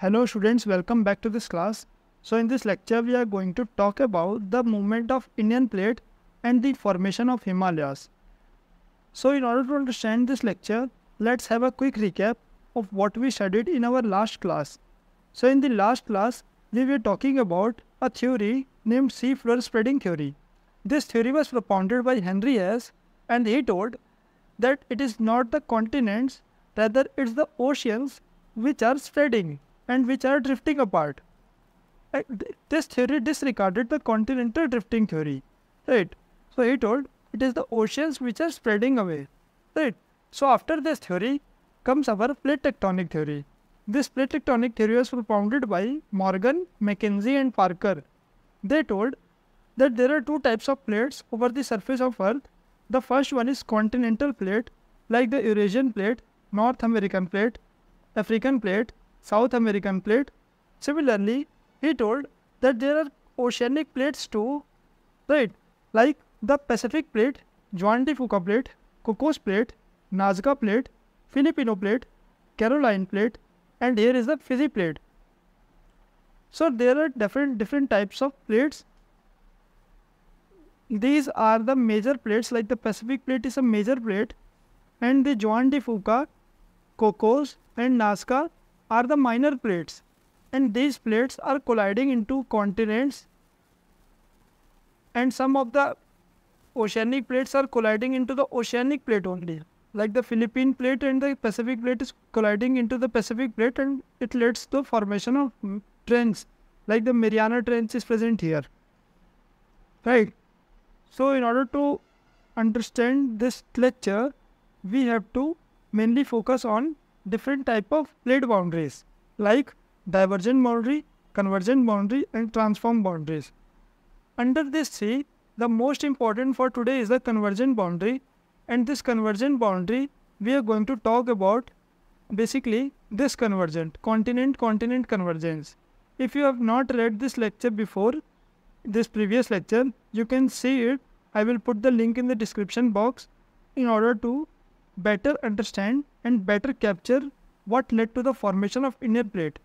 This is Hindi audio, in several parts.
Hello students, welcome back to this class. So in this lecture we are going to talk about the movement of Indian plate and the formation of Himalayas. So in order to understand this lecture, let's have a quick recap of what we studied in our last class. So in the last class, we were talking about a theory named sea floor spreading theory. This theory was propounded by Henry Hess, and he told that it is not the continents, rather it's the oceans which are spreading and which are drifting apart. This theory disregarded the continental drifting theory, right? So he told it is the oceans which are spreading away, right? So after this theory comes our plate tectonic theory. This plate tectonic theory was propounded by Morgan, Mackenzie and Parker. They told that there are two types of plates over the surface of Earth. The first one is continental plate, like the Eurasian plate, North American plate, African plate, South American plate. Similarly, he told that there are oceanic plates too, right? Like the Pacific plate, Juan de Fuca plate, Cocos plate, Nazca plate, Filipino plate, Caroline plate, and here is the Fiji plate. So there are different types of plates. These are the major plates, like the Pacific plate is a major plate, and the Juan de Fuca, Cocos and Nazca are the minor plates, and these plates are colliding into continents, and some of the oceanic plates are colliding into the oceanic plate only, like the Philippine plate and the Pacific plate is colliding into the Pacific plate, and it leads to formation of trench, like the Mariana Trench is present here, right? So in order to understand this lecture, we have to mainly focus on different type of plate boundaries, like divergent boundary, convergent boundary and transform boundaries. Under this three, the most important for today is the convergent boundary, and this convergent boundary we are going to talk about basically this convergent, continent-continent convergence. If you have not read this lecture before, this previous lecture, you can see it. I will put the link in the description box in order to better understand and better capture what led to the formation of Indian plate.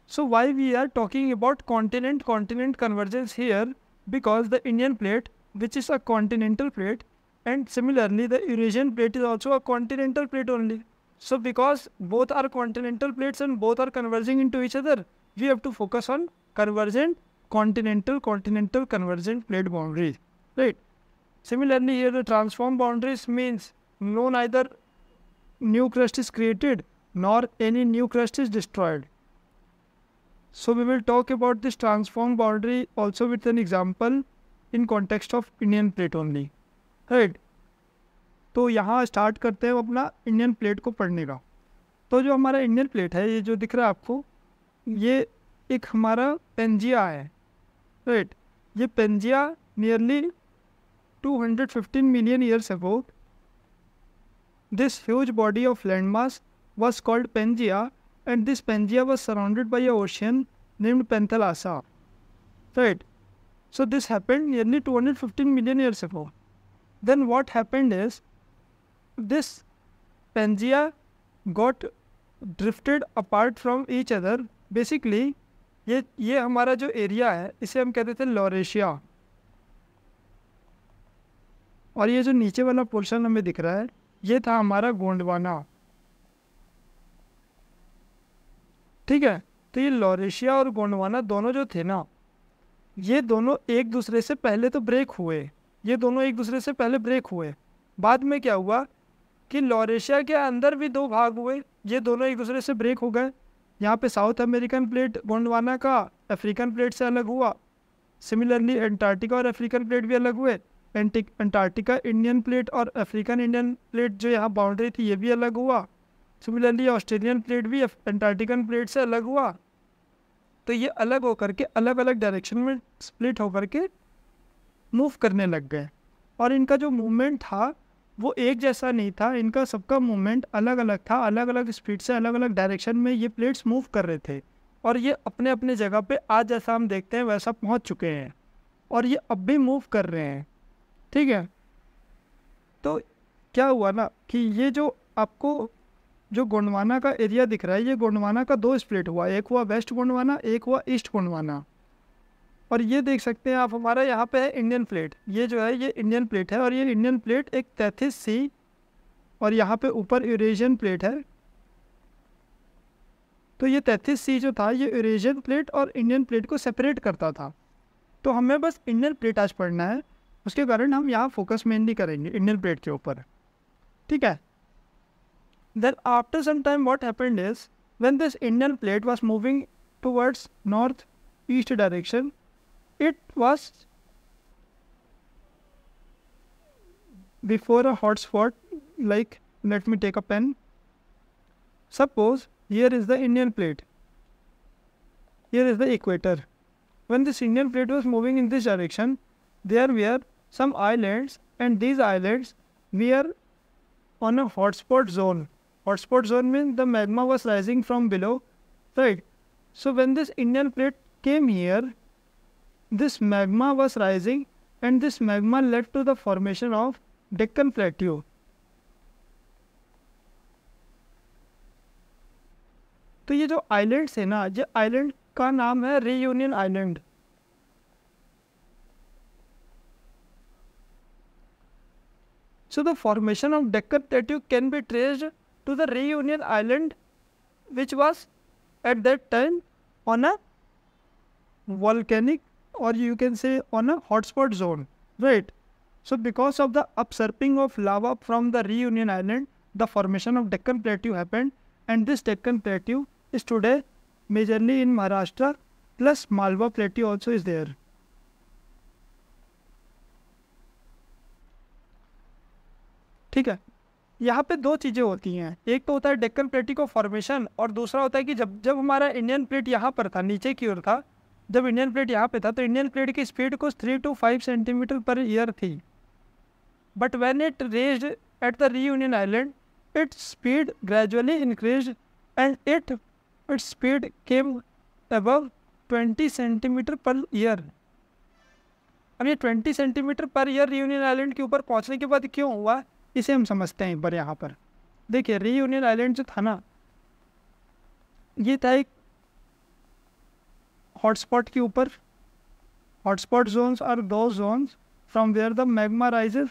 So why we are talking about continent-continent convergence here? Because the Indian plate, which is a continental plate, and similarly the Eurasian plate is also a continental plate only. So because both are continental plates and both are converging into each other, we have to focus on convergent continental convergent plate boundaries, right? Similarly here the transform boundaries means neither new crust is created nor any new crust is destroyed. So we will talk about this transform boundary also with an example in context of Indian plate only, right? तो यहाँ स्टार्ट करते हैं अपना इंडियन प्लेट को पढ़ने का. तो जो हमारा इंडियन प्लेट है, ये जो दिख रहा है आपको, ये एक हमारा पेंजिया है, राइट? ये Pangaea nearly 215 million years ago, this huge body of landmass was called Pangaea, and this Pangaea was surrounded by an ocean named Panthalassa, right? So this happened nearly 215 million years ago. Then what happened is, this Pangaea got drifted apart from each other. Basically, ये हमारा जो एरिया है, इसे हम कहते थे लॉरेशिया, और ये जो नीचे वाला पोर्शन हमें दिख रहा है, ये था हमारा गोंडवाना, ठीक है? तो ये लॉरेशिया और गोंडवाना दोनों जो थे ना, ये दोनों एक दूसरे से पहले तो ब्रेक हुए, ये दोनों एक दूसरे से पहले ब्रेक हुए. बाद में क्या हुआ कि लॉरेशिया के अंदर भी दो भाग हुए, ये दोनों एक दूसरे से ब्रेक हो गए. यहाँ पे साउथ अमेरिकन प्लेट गोंडवाना का अफ्रीकन प्लेट से अलग हुआ. सिमिलरली एंटार्क्टिका और अफ्रीकन प्लेट भी अलग हुए. अंटार्कटिका इंडियन प्लेट और अफ्रीकन इंडियन प्लेट जो यहाँ बाउंड्री थी, ये भी अलग हुआ. सिमिलरली ऑस्ट्रेलियन प्लेट भी अंटार्कटिकन प्लेट से अलग हुआ. तो ये अलग होकर के अलग अलग डायरेक्शन में स्प्लिट होकर के मूव करने लग गए, और इनका जो मूवमेंट था वो एक जैसा नहीं था. इनका सबका मूवमेंट अलग अलग था, अलग अलग स्पीड से अलग अलग डायरेक्शन में ये प्लेट्स मूव कर रहे थे, और ये अपने अपने जगह पे आज जैसा हम देखते हैं वैसा पहुंच चुके हैं, और ये अब भी मूव कर रहे हैं, ठीक है? तो क्या हुआ ना कि ये जो आपको जो गोंडवाना का एरिया दिख रहा है, ये गोंडवाना का दो स्प्लिट हुआ, एक हुआ वेस्ट गोंडवाना, एक हुआ ईस्ट गोंडवाना। और ये देख सकते हैं आप, हमारा यहाँ पे है इंडियन प्लेट, ये जो है ये इंडियन प्लेट है, और ये इंडियन प्लेट एक 33C, और यहाँ पे ऊपर यूरेशियन प्लेट है। तो ये 33C जो था ये यूरेशियन प्लेट और इंडियन प्लेट को सेपरेट करता था। तो हमें बस इंडियन प्लेट आज पढ़ना है, उसके कारण हम यहाँ फोकस मेनली करेंगे इंडियन प्लेट के ऊपर, ठीक है। Then after some time what happened is when this Indian plate was moving towards north east direction, it was before a hot spot. Like, let me take a pen. Suppose here is the Indian plate, here is the equator. When this Indian plate was moving in this direction, there were some islands, and these islands were on a hotspot zone. Hotspot zone means the magma was rising from below, right? So when this Indian plate came here, this magma was rising, and this magma led to the formation of Deccan Plateau. तो ये जो आइलैंड्स है ना, ये आइलैंड का नाम है reunion island. So the formation of Deccan Plateau can be traced to the reunion island, which was at that time on a volcanic, or you can say on a hotspot zone, right? So because of the upsurfing of lava from the reunion island, the formation of Deccan Plateau happened, and this Deccan Plateau is today majorly in Maharashtra, plus Malwa Plateau also is there. ठीक है, यहाँ पे दो चीज़ें होती हैं, एक तो होता है डेक्कन प्लेटो का फॉर्मेशन, और दूसरा होता है कि जब हमारा इंडियन प्लेट यहाँ पर था, नीचे की ओर था, जब इंडियन प्लेट यहाँ पे था, तो इंडियन प्लेट की स्पीड कुछ 3 to 5 सेंटीमीटर पर ईयर थी। But when it raised at the reunion island, its speed gradually increased, and its speed came above 20 centimetre per year. अब ये 20 centimetre per year reunion island के ऊपर पहुँचने के बाद क्यों हुआ, इसे हम समझते हैं एक बार। यहाँ पर देखिए, रीयूनियन आइलैंड जो था ना, ये था एक हॉटस्पॉट के ऊपर। Hotspot zones are those zones from where the magma rises.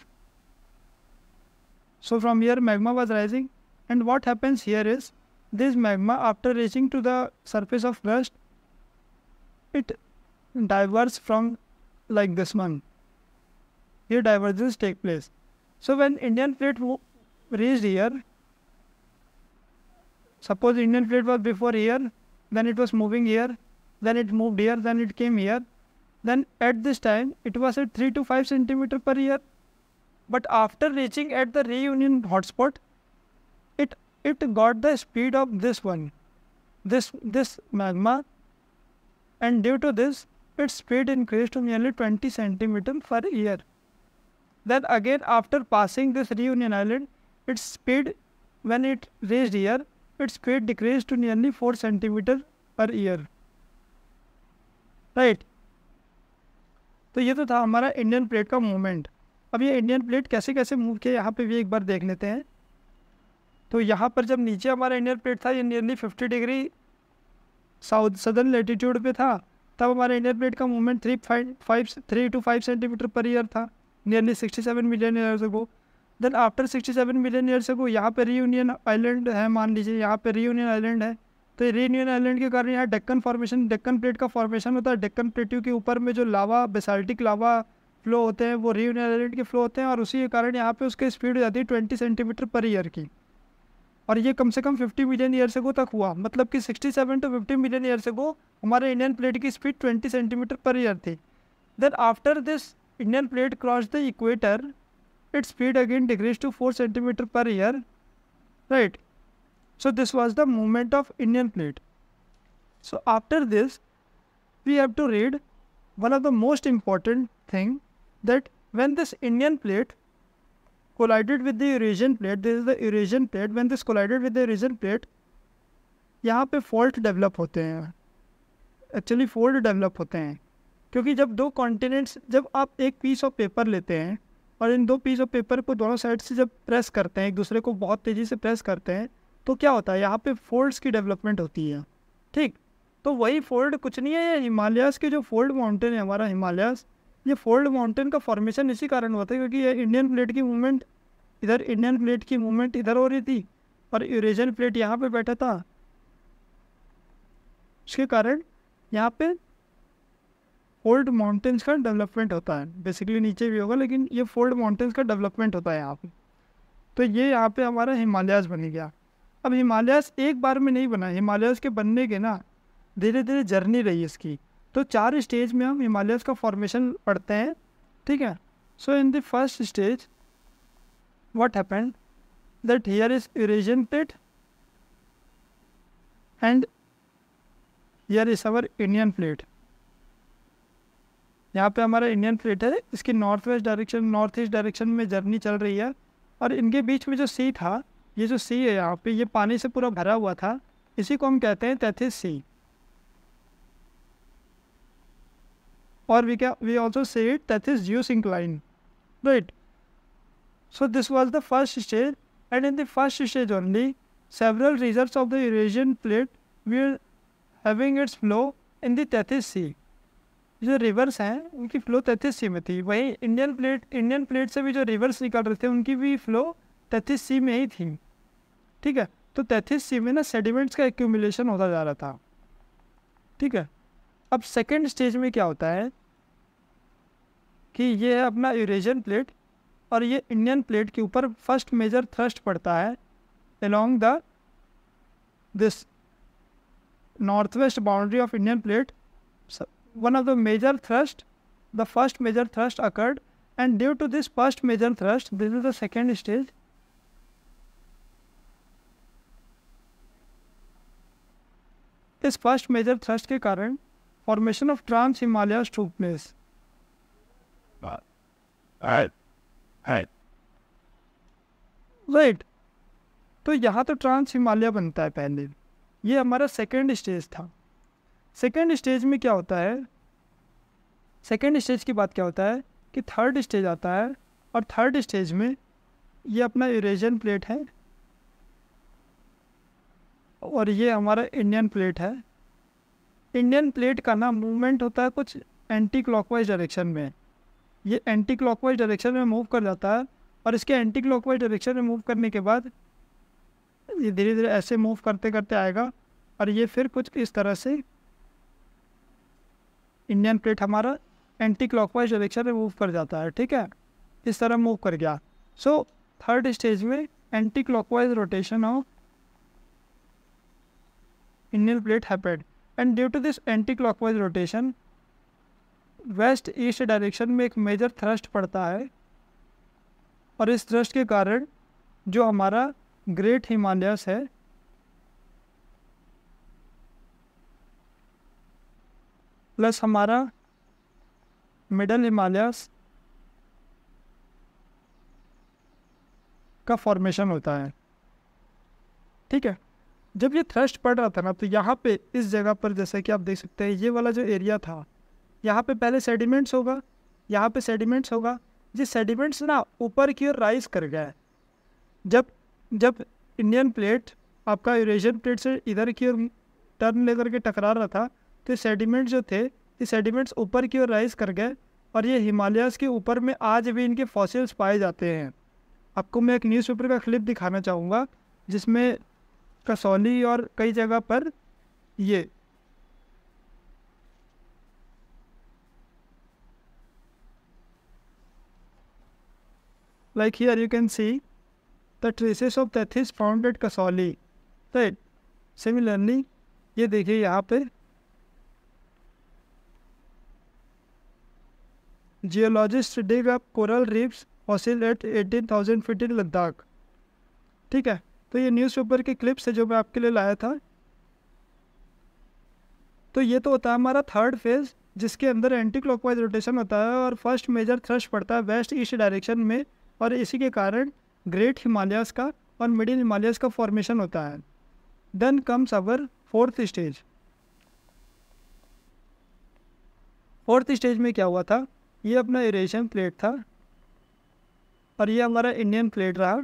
So from here magma was rising, and what happens here is this magma after reaching to the surface of crust, it diverges from like this one. Here divergence take place. So when Indian plate reached here, suppose Indian plate was before here, then it was moving here, then it moved here, then it came here, then at this time it was at 3 to 5 centimeter per year. But after reaching at the reunion hotspot, it got the speed of this one, this magma, and due to this its speed increased to nearly 20 centimeter per year. Then again, after passing this reunion island, its speed, when it reached here, its speed decreased to nearly 4 centimeter per year. Right, तो ये तो था हमारा इंडियन प्लेट का मूवमेंट। अब ये इंडियन प्लेट कैसे कैसे मूव किया, यहाँ पे भी एक बार देख लेते हैं। तो यहाँ पर जब नीचे हमारा इंडियन प्लेट था, ये नियरली 50 डिग्री सदर्न लेटीट्यूड पे था, तब हमारा इंडियन प्लेट का movement 3 to 5 centimetre per year था, nearly 67 million years ago. Then after 67 million years ago यहाँ पे रीयूनियन आइलैंड है, मान लीजिए यहाँ पे रीयूनियन आइलैंड है, तो ये रीयूनियन आइलैंड के कारण यहाँ डेक्कन फॉर्मेशन, डेक्कन प्लेट का फॉर्मेशन होता है। डेक्कन प्लेट्यू के ऊपर में जो लावा, बेसाल्टिक लावा फ्लो होते हैं, वो रीयूनियन आइलैंड के फ्लो होते हैं, और उसी के कारण यहाँ पे उसकी स्पीड हो जाती है 20 सेंटीमीटर पर ईयर की। और ये कम से कम 50 मिलियन ईयर्स अगो तक हुआ, मतलब कि 67 to 50 मिलियन ईयर्स अगो हमारे इंडियन प्लेट की स्पीड 20 सेंटीमीटर पर ईयर थी। Then after this Indian plate cross the equator, its speed again decreased to 4 centimeter per year, right? So this was the movement of Indian plate. So after this, we have to read one of the most important thing, that when this Indian plate collided with the Eurasian plate, this is the Eurasian plate, when this collided with the Eurasian plate, यहाँ पे फॉल्ट डेवलप होते हैं। एक्चुअली फोल्ड डेवलप होते हैं क्योंकि जब दो कॉन्टिनेंट्स, जब आप एक पीस ऑफ पेपर लेते हैं और इन दो पीस ऑफ पेपर को दोनों साइड से जब प्रेस करते हैं, एक दूसरे को बहुत तेज़ी से प्रेस करते हैं, तो तो क्या होता है, यहाँ पे फोल्ड्स की डेवलपमेंट होती है। ठीक, तो वही फोल्ड कुछ नहीं है, ये हिमालयाज़ के जो फोल्ड माउंटेन है हमारा हिमालयाज़, ये फोल्ड माउंटेन का फॉर्मेशन इसी कारण हुआ था क्योंकि ये इंडियन प्लेट की मूवमेंट इधर, इंडियन प्लेट की मूवमेंट इधर हो रही थी और यूरेशियन प्लेट यहाँ पे बैठा था। इसके कारण यहाँ पे फोल्ड माउंटेन्स का डेवलपमेंट होता है। बेसिकली नीचे भी होगा लेकिन ये फोल्ड माउंटेन्स का डेवलपमेंट होता है यहाँ पे। तो ये यहाँ पे हमारा हिमालयाज़ बन गया। अब हिमालयाज़ एक बार में नहीं बना, हिमालयाज़ के बनने के ना धीरे धीरे जर्नी रही इसकी। तो 4 स्टेज में हम हिमालयाज़ का फॉर्मेशन पढ़ते हैं। ठीक है, so in the first stage what happened that here is Eurasian plate and here is our Indian plate। यहाँ पे हमारा इंडियन प्लेट है, इसकी north west direction, north east direction में जर्नी चल रही है और इनके बीच में जो सी था, ये जो सी है यहाँ पे, ये पानी से पूरा भरा हुआ था, इसी को हम कहते हैं तैथिस सी। और we also say it Tethys geosyncline, right. So this was the first stage, and in the first stage only, several regions of the Eurasian plate were having its flow in the Tethys Sea। जो रिवर्स हैं उनकी फ्लो तैथिस सी में थी, वहीं इंडियन प्लेट से भी जो रिवर्स निकल रहे थे उनकी भी फ्लो तैथिस सी में ही थी। ठीक है, तो तैथिस सी में ना सेडिमेंट्स का एक्यूमुलेशन होता जा रहा था। ठीक है, अब सेकेंड स्टेज में क्या होता है कि ये है अपना यूरेशियन प्लेट और ये इंडियन प्लेट के ऊपर फर्स्ट मेजर थ्रस्ट पड़ता है along the this northwest boundary of Indian plate। One of the major thrust, the first major thrust occurred, and due to this first major thrust, this is the second stage। इस फर्स्ट मेजर थ्रस्ट के कारण फॉर्मेशन ऑफ ट्रांस हिमालयाज टूक प्लेस। राइट, तो यहाँ तो ट्रांस हिमालय बनता है पहले, ये हमारा सेकेंड स्टेज था। सेकेंड स्टेज में क्या होता है, सेकेंड स्टेज की बात क्या होता है कि थर्ड स्टेज आता है और थर्ड स्टेज में ये अपना यूरेशियन प्लेट है और ये हमारा इंडियन प्लेट है। इंडियन प्लेट का ना मूवमेंट होता है कुछ एंटी क्लॉकवाइज डायरेक्शन में, ये एंटी क्लॉकवाइज डायरेक्शन में मूव कर जाता है और इसके एंटी क्लॉकवाइज डायरेक्शन में मूव करने के बाद ये धीरे धीरे ऐसे मूव करते करते आएगा और ये फिर कुछ इस तरह से इंडियन प्लेट हमारा एंटी क्लॉकवाइज डायरेक्शन में मूव कर जाता है। ठीक है, इस तरह मूव कर गया। सो थर्ड स्टेज में anti clockwise rotation of Indian plate happened, and due to this anti clockwise rotation west east direction में एक मेजर थ्रस्ट पड़ता है और इस थ्रस्ट के कारण जो हमारा ग्रेट हिमालयस है प्लस हमारा मिडल हिमालयस का फॉर्मेशन होता है। ठीक है, जब ये थ्रस्ट पड़ रहा था ना तो यहाँ पे इस जगह पर जैसे कि आप देख सकते हैं ये वाला जो एरिया था, यहाँ पे पहले सेडिमेंट्स होगा, यहाँ पे सेडिमेंट्स होगा, ये सेडिमेंट्स ना ऊपर की ओर राइज कर गया है। जब इंडियन प्लेट आपका यूरेशियन प्लेट से इधर की ओर टर्न लेकर के टकरा रहा था तो सेडिमेंट जो थे, ये सेडिमेंट्स ऊपर की ओर राइज कर गए और ये हिमालयाज़ के ऊपर में आज भी इनके फॉसिल्स पाए जाते हैं। आपको मैं एक न्यूज़पेपर का क्लिप दिखाना चाहूँगा जिसमें कसौली और कई जगह पर ये like here you can see the traces of Tethys found at Kasauli, right? Similarly, ये देखिए यहाँ पे geologist dig up coral reefs fossil at 18,000 feet in Ladakh. ठीक है, तो ये न्यूज़पेपर के क्लिप्स है जो मैं आपके लिए लाया था। तो ये तो होता है हमारा थर्ड फेज जिसके अंदर एंटी क्लॉकवाइज रोटेशन होता है और फर्स्ट मेजर थ्रस्ट पड़ता है वेस्ट ईस्ट डायरेक्शन में और इसी के कारण ग्रेट हिमालयस का और मिडिल हिमालयस का फॉर्मेशन होता है। Then comes our fourth stage. Fourth stage में क्या हुआ था, ये अपना यूरेशियन प्लेट था और ये हमारा इंडियन प्लेट रहा।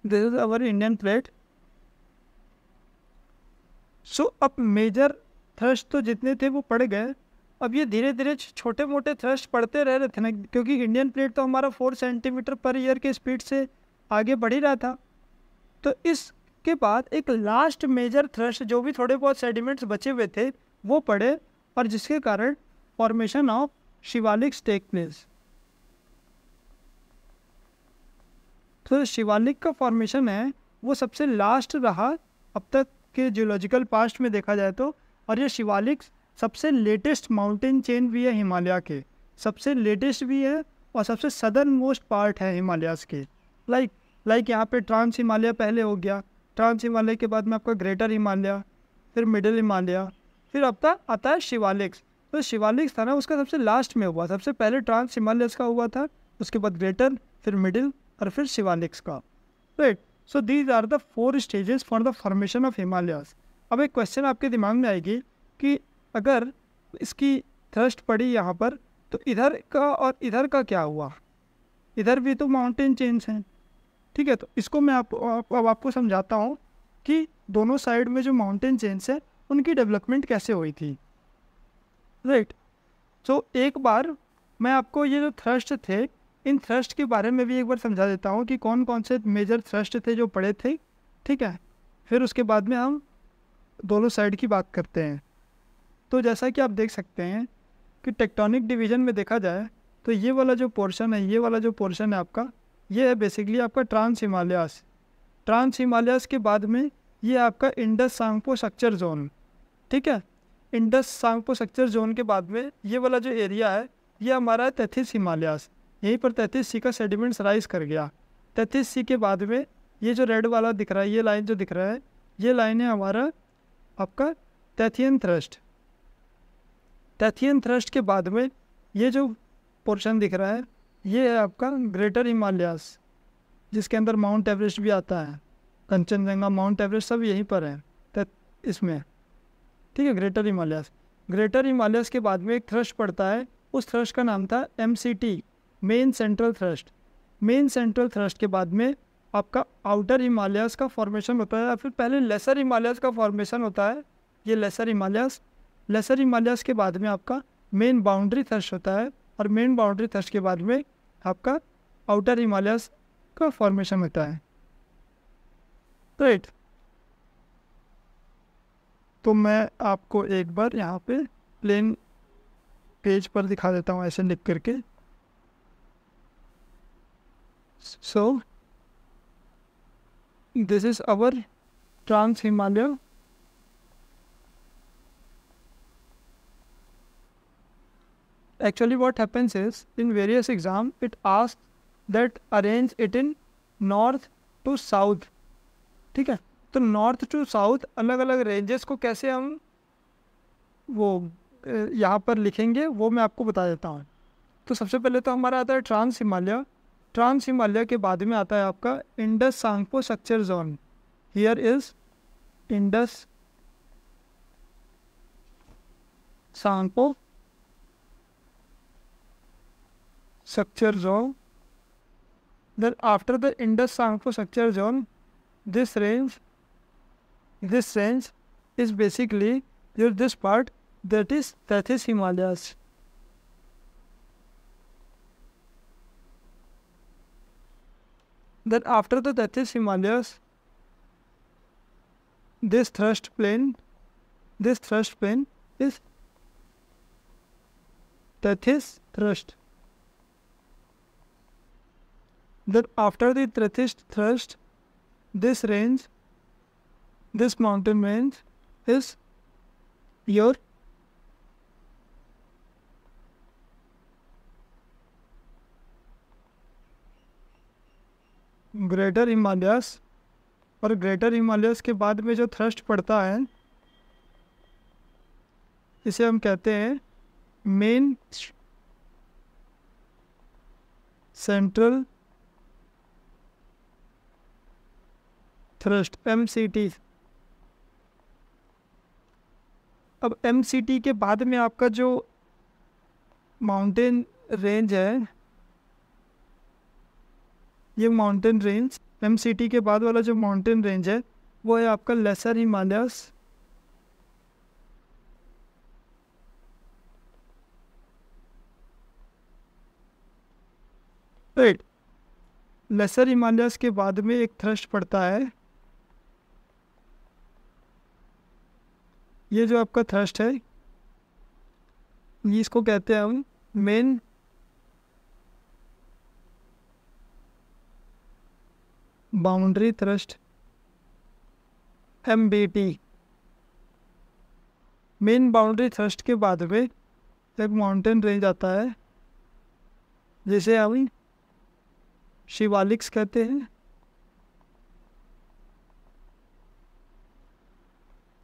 This is our Indian plate. So अब मेजर थ्रस्ट तो जितने थे वो पड़ गए, अब ये धीरे धीरे छोटे मोटे थ्रस्ट पड़ते रह रहे थे ना, क्योंकि इंडियन प्लेट तो हमारा 4 सेंटीमीटर पर ईयर के स्पीड से आगे बढ़ ही रहा था। तो इसके बाद एक लास्ट मेजर थ्रस्ट, जो भी थोड़े बहुत सेडिमेंट्स बचे हुए थे वो पड़े, और जिसके कारण formation of Shivaliks take place. तो शिवालिक का फॉर्मेशन है वो सबसे लास्ट रहा अब तक के जियोलॉजिकल पास्ट में देखा जाए तो। और ये शिवालिक सबसे लेटेस्ट माउंटेन चेन भी है हिमालय के, सबसे लेटेस्ट भी है और सबसे सदर्न मोस्ट पार्ट है हिमालयाज़ के। लाइक यहाँ पे ट्रांस हिमालय पहले हो गया, ट्रांस हिमालय के बाद में आपका ग्रेटर हिमालय, फिर मिडिल हिमालय, फिर अब तक आता है शिवालिक्स। तो शिवालिक्स था ना उसका सबसे लास्ट में हुआ, सबसे पहले ट्रांस हिमालयस का हुआ था, उसके बाद ग्रेटर, फिर मिडिल और फिर शिवालिक्स का। Right, so these are the 4 stages for the formation of Himalayas. अब एक क्वेश्चन आपके दिमाग में आएगी कि अगर इसकी थ्रस्ट पड़ी यहाँ पर, तो इधर का और इधर का क्या हुआ, इधर भी तो माउंटेन चेन्स हैं। ठीक है, तो इसको मैं अब आपको समझाता हूँ कि दोनों साइड में जो माउंटेन चेन्स हैं उनकी डेवलपमेंट कैसे हुई थी। राइट, सो एक बार मैं आपको ये जो थ्रस्ट थे, इन थ्रस्ट के बारे में भी एक बार समझा देता हूँ कि कौन कौन से मेजर थ्रस्ट थे जो पड़े थे। ठीक है, फिर उसके बाद में हम दोनों साइड की बात करते हैं। तो जैसा कि आप देख सकते हैं कि टेक्टोनिक डिवीज़न में देखा जाए तो ये वाला जो पोर्शन है, ये वाला जो पोर्शन है आपका, ये है बेसिकली आपका ट्रांस हिमालयास। ट्रांस हिमालयास के बाद में ये आपका इंडस सांगपो स्ट्रक्चर जोन। ठीक है, इंडस सांगपो स्ट्रक्चर जोन के बाद में ये वाला जो एरिया है ये हमारा 33 हिमालयास। यहीं पर 33C का सेडिमेंट्स राइज कर गया। 33C के बाद में ये जो रेड वाला दिख रहा है, ये लाइन जो दिख रहा है, ये लाइन है हमारा आपका तैथियन थ्रस्ट। तैथियन थ्रस्ट के बाद में ये जो पोर्शन दिख रहा है ये है आपका ग्रेटर हिमालयास, जिसके अंदर माउंट एवरेस्ट भी आता है, कंचनजंगा, माउंट एवरेस्ट सब यहीं पर है इसमें। ठीक है, ग्रेटर हिमालयास। ग्रेटर हिमालयास के बाद में एक थ्रस्ट पड़ता है, उस थ्रस्ट का नाम था MCT, main central thrust. Main central thrust के बाद में आपका आउटर हिमालयास का फॉर्मेशन होता है, फिर पहले लेसर हिमालयास का फॉर्मेशन होता है, ये लेसर हिमालयास। लेसर हिमालयास के बाद में आपका मेन बाउंड्री थ्रस्ट होता है, और मेन बाउंड्री थ्रस्ट के बाद में आपका आउटर हिमालयास का फॉर्मेशन होता है। राइट, तो मैं आपको एक बार यहाँ पे प्लेन पेज पर दिखा देता हूँ ऐसे लिख करके। So this is our Trans Himalaya. Actually what happens is in various exam it asks that arrange it in north to south. ठीक है, तो नॉर्थ टू साउथ अलग अलग रेंजेस को कैसे हम वो यहाँ पर लिखेंगे वो मैं आपको बता देता हूँ। तो सबसे पहले तो हमारा आता है ट्रांस हिमालय। ट्रांस हिमालय के बाद में आता है आपका Indus Tsangpo structure zone. Here is Indus Tsangpo structure zone. Then after the Indus Sangpo structure zone, this range is basically this part, that is Himalayas. Then after the Tethys Himalayas, this thrust plane is Tethys thrust. Then after the Tethys thrust, this mountain range is your greater Himalayas. और ग्रेटर हिमालयास के बाद में जो थ्रस्ट पड़ता है इसे हम कहते हैं मेन सेंट्रल थ्रस्ट, MCT। अब MCT के बाद में आपका जो माउंटेन रेंज है, ये माउंटेन रेंज MCT के बाद वाला जो माउंटेन रेंज है वो है आपका lesser Himalayas. Right, lesser Himalayas के बाद में एक थ्रस्ट पड़ता है, ये जो आपका थ्रस्ट है ये इसको कहते हैं हम main boundary thrust, MBT। Main boundary thrust के बाद में एक माउंटेन रेंज आता है जिसे हम शिवालिक्स कहते हैं।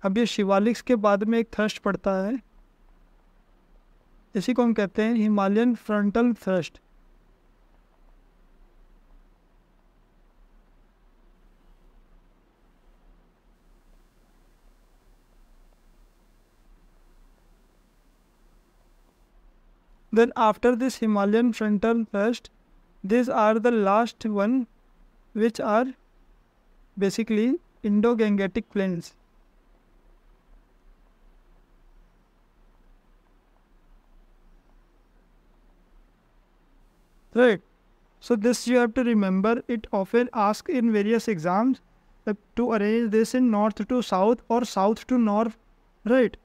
अब ये शिवालिक्स के बाद में एक थ्रस्ट पड़ता है, इसी को हम कहते हैं Himalayan frontal thrust. Then after this Himalayan frontal thrust, these are the last one, which are basically Indo-Gangetic plains. Right. So this you have to remember. It often asked in various exams to arrange this in north to south or south to north. Right.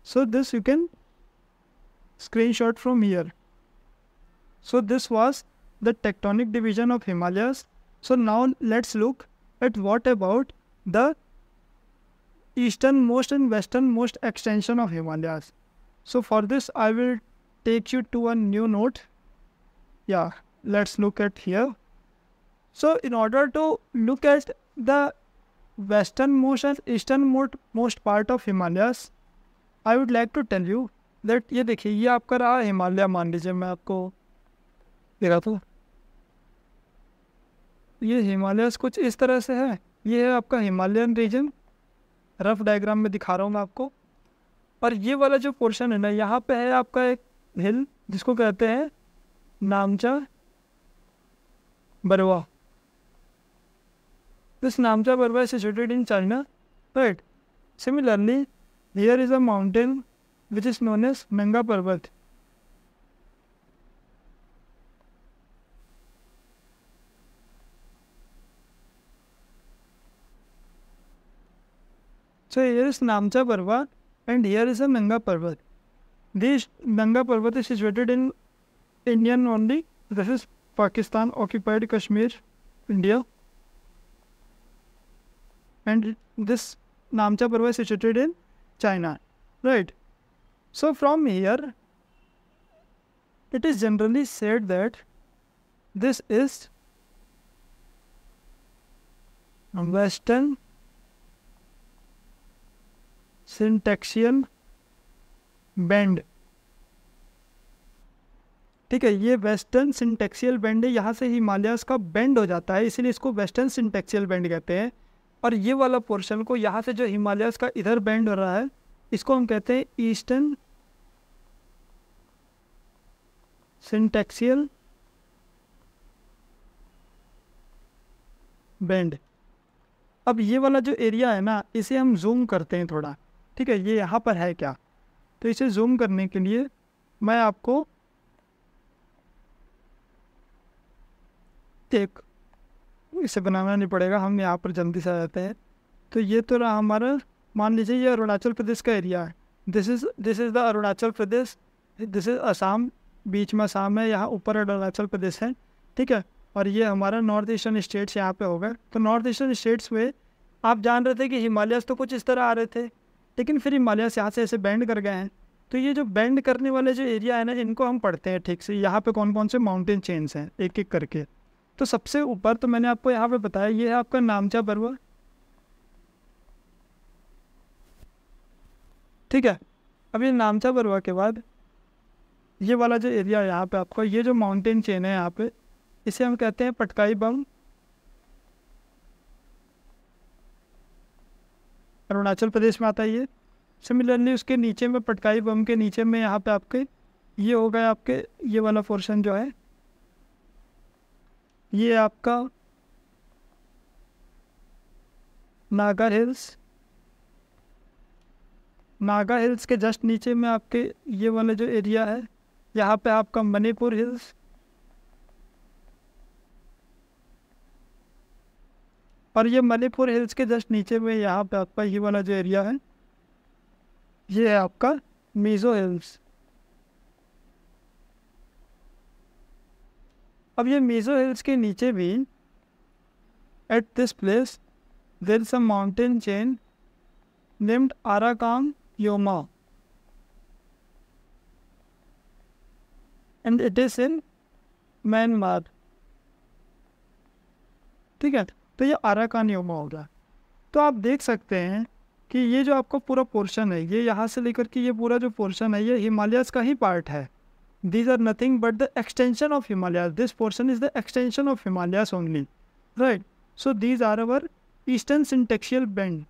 So this you can screenshot from here. So this was the tectonic division of Himalayas. So now let's look at what about the easternmost and westernmost extension of Himalayas. So for this I will take you to a new note. Yeah, let's look at here. So in order to look at the westernmost and easternmost part of Himalayas, I would like to tell you that ये देखिए ये आपका रहा हिमालय, मान लीजिए मैं आपको दिखा दूँ, ये हिमालयस कुछ इस तरह से है, ये है आपका हिमालयन रीजन, रफ डायग्राम में दिखा रहा हूँ मैं आपको। और ये वाला जो पोर्शन है ना, यहाँ पे है आपका एक हिल जिसको कहते हैं नामचा Barwa. This नामचा Barwa is situated in China, right? Similarly, here is a mountain which is known as Nanga Parbat. So here is Namcha Parvat and here is a Nanga Parbat. This Nanga Parbat is situated in Indian only. This is Pakistan occupied Kashmir, India. And this Namcha Parvat is situated in China, right? So from here, it is generally said that this is Western Syntaxial Band. ठीक है, ये वेस्टर्न सिंटेक्सियल बैंड है, यहाँ से हिमालयस का बेंड हो जाता है, इसीलिए इसको वेस्टर्न सिंटेक्सियल बैंड कहते हैं। और ये वाला पोर्शन को यहाँ से जो हिमालयस का इधर बेंड हो रहा है, इसको हम कहते हैं ईस्टर्न सिंटेक्सियल बैंड। अब ये वाला जो एरिया है ना, इसे हम जूम करते हैं थोड़ा, ठीक है, ये यहाँ पर है क्या, तो इसे जूम करने के लिए मैं आपको एक इसे बनाना नहीं पड़ेगा, हम यहाँ पर जल्दी से आ जाते हैं। तो ये तो रहा हमारा, मान लीजिए ये अरुणाचल प्रदेश का एरिया है, this is the Arunachal Pradesh, this is Assam, बीच में असम है, यहाँ ऊपर अरुणाचल प्रदेश है, ठीक है। और ये हमारा नॉर्थ ईस्टर्न स्टेट्स यहाँ पे होगा। तो नॉर्थ ईस्टर्न स्टेट्स में आप जान रहे थे कि हिमालयस तो कुछ इस तरह आ रहे थे, लेकिन फिर हिमालयस यहाँ से ऐसे बैंड कर गए हैं। तो ये जो बैंड करने वाले जो एरिया है ना, इनको हम पढ़ते हैं ठीक से, यहाँ पे कौन कौन से माउंटेन चेन्स हैं एक एक करके। तो सबसे ऊपर तो मैंने आपको यहाँ पे बताया, ये है आपका नामचा बरवा, ठीक है। अब ये नामचा बरवा के बाद ये वाला जो एरिया है यहाँ पे आपका, ये जो माउंटेन चेन है यहाँ पे, इसे हम कहते हैं पटकाई बम, अरुणाचल प्रदेश में आता है ये। सिमिलरली उसके नीचे में पटकाई बम के नीचे में यहाँ पे आपके ये हो गया, आपके ये वाला पोर्शन जो है ये आपका नागा हिल्स, नागा हिल्स के जस्ट नीचे में आपके ये वाला जो एरिया है, यहाँ पे आपका मणिपुर हिल्स, और ये मणिपुर हिल्स के जस्ट नीचे में यहाँ पे आपका ये वाला जो एरिया है, ये है आपका मीज़ो हिल्स। अब ये मीज़ो हिल्स के नीचे भी at this place there is a mountain chain named Arakan Yoma and it is in Myanmar. ठीक है, तो ये आराकान योमा होगा। तो आप देख सकते हैं कि ये जो आपका पूरा पोर्शन है, ये यहाँ से लेकर के ये पूरा जो पोर्शन है, ये हिमालयस का ही पार्ट है। These are nothing but the extension of Himalayas. This portion is the extension of Himalayas only, right? So these are our eastern syntaxial band.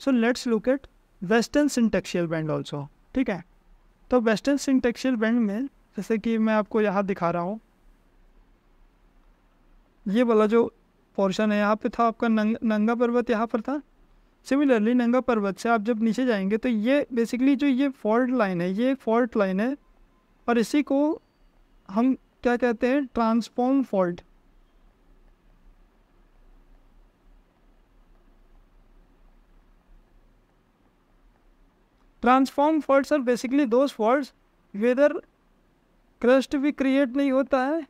So let's look at western syntaxial band also. ठीक है, तो western syntaxial band में जैसे कि मैं आपको यहाँ दिखा रहा हूँ, ये वाला जो पोर्शन है यहाँ पे था आपका नंगा पर्वत, यहाँ पर था। सिमिलरली नंगा पर्वत से आप जब नीचे जाएंगे तो ये बेसिकली जो ये फॉल्ट लाइन है, ये एक फॉल्ट लाइन है, और इसी को हम क्या कहते हैं, transform fault. Transform faults are basically those faults whether crust भी क्रिएट नहीं होता है,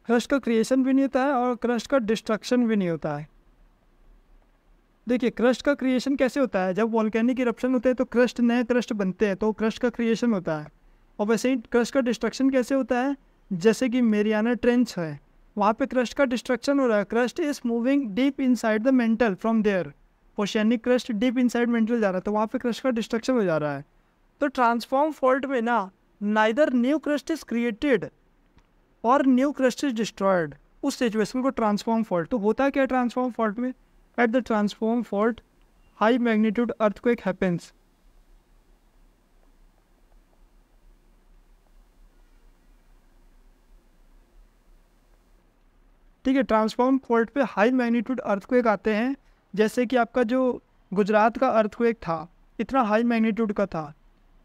क्रस्ट का क्रिएशन भी नहीं होता है, और क्रस्ट का डिस्ट्रक्शन भी नहीं होता है। देखिए क्रस्ट का क्रिएशन कैसे होता है, जब वॉल्केनिक इरप्शन होते हैं तो क्रस्ट, नए क्रस्ट बनते हैं, तो क्रस्ट का क्रिएशन होता है। और वैसे ही क्रस्ट का डिस्ट्रक्शन कैसे होता है, जैसे कि मेरियाना ट्रेंच है, वहाँ पे क्रस्ट का डिस्ट्रक्शन हो रहा है। Crust is moving deep inside the mantle from there, oceanic crust deep inside mantle जा रहा है, तो वहाँ पे क्रस्ट का डिस्ट्रक्शन हो जा रहा है। तो ट्रांसफॉर्म फॉल्ट में ना neither new crust is created और न्यू क्रस्ट इज डिस्ट्रॉयड, उस सिचुएशन को ट्रांसफॉर्म फॉल्ट। तो होता क्या है ट्रांसफॉर्म फॉल्ट में, at the transform fault high magnitude earthquake happens. ठीक है, ट्रांसफॉर्म फॉल्ट पे हाई मैग्नीट्यूड अर्थक्वेक आते हैं, जैसे कि आपका जो गुजरात का अर्थक्वेक था, इतना हाई मैग्नीट्यूड का था,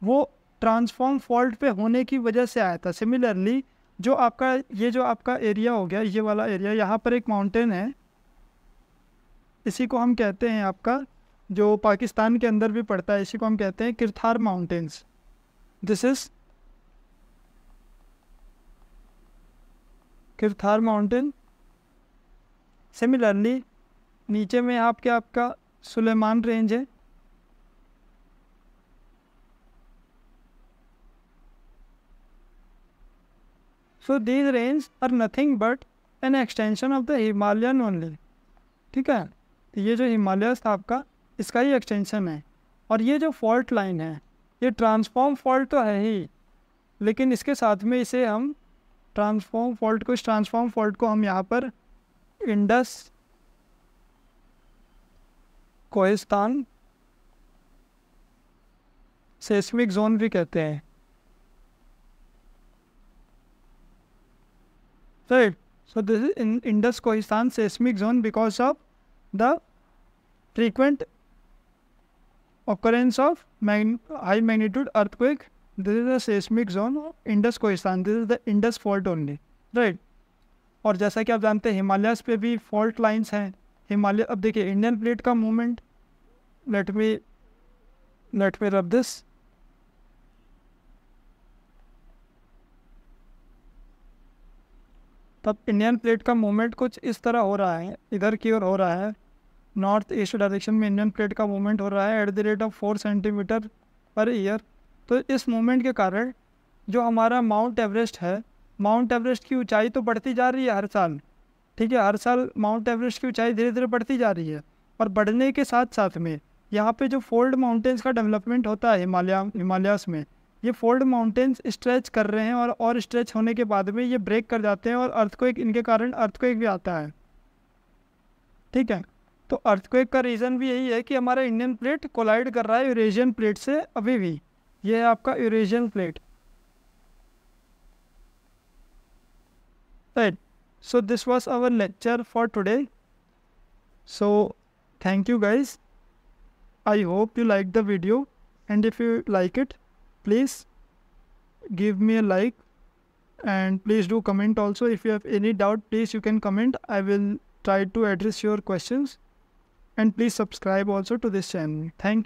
वो ट्रांसफॉर्म फॉल्ट पे होने की वजह से आया था। सिमिलरली जो आपका ये जो आपका एरिया हो गया, ये वाला एरिया, यहाँ पर एक माउंटेन है, इसी को हम कहते हैं आपका, जो पाकिस्तान के अंदर भी पड़ता है, इसी को हम कहते हैं Kirthar mountains. This is Kirthar mountain. Similarly नीचे में आपका सुलेमान रेंज है, so these range are nothing but an extension of the Himalayan only. ठीक है, तो ये जो हिमालयस था आपका, इसका ही एक्सटेंशन है। और ये जो फॉल्ट लाइन है, ये ट्रांसफॉर्म फॉल्ट तो है ही, लेकिन इसके साथ में इसे हम ट्रांसफॉर्म फॉल्ट को हम यहाँ पर इंडस कोहिस्तान सेस्मिक जोन भी कहते हैं, right. So this is Indus Kohistan seismic zone because of the frequent occurrence of high magnitude earthquake. This is a seismic zone of Indus Khoisan. This is the Indus fault only, right? और जैसा कि आप जानते हैं हिमालयस पे भी फॉल्ट लाइंस हैं। हिमालय, अब देखिए इंडियन प्लेट का movement, let me rub this. तब इंडियन प्लेट का मूवमेंट कुछ इस तरह हो रहा है, इधर की ओर हो रहा है, नॉर्थ ईस्ट डायरेक्शन में इंडियन प्लेट का मूवमेंट हो रहा है at the rate of 4 centimetre per year. तो इस मूवमेंट के कारण जो हमारा माउंट एवरेस्ट है, माउंट एवरेस्ट की ऊंचाई तो बढ़ती जा रही है हर साल। ठीक है, हर साल माउंट एवरेस्ट की ऊंचाई धीरे धीरे बढ़ती जा रही है, और बढ़ने के साथ साथ में यहाँ पे जो फोल्ड माउंटेन्स का डेवलपमेंट होता है हिमालयास में, ये फोल्ड माउंटेन्स स्ट्रेच कर रहे हैं, और स्ट्रेच होने के बाद में ये ब्रेक कर जाते हैं, और अर्थक्वेक, इनके कारण अर्थक्वेक भी आता है। ठीक है, तो अर्थक्वेक का रीज़न भी यही है कि हमारा इंडियन प्लेट कोलाइड कर रहा है यूरेशियन प्लेट से अभी भी। ये है आपका Eurasian plate, right. So this was our lecture for today. So Thank you guys. I hope you liked the video, and if you like it, please give me a like, and please do comment also. If you have any doubt, please you can comment. I will try to address your questions, and please subscribe also to this channel. Thank you.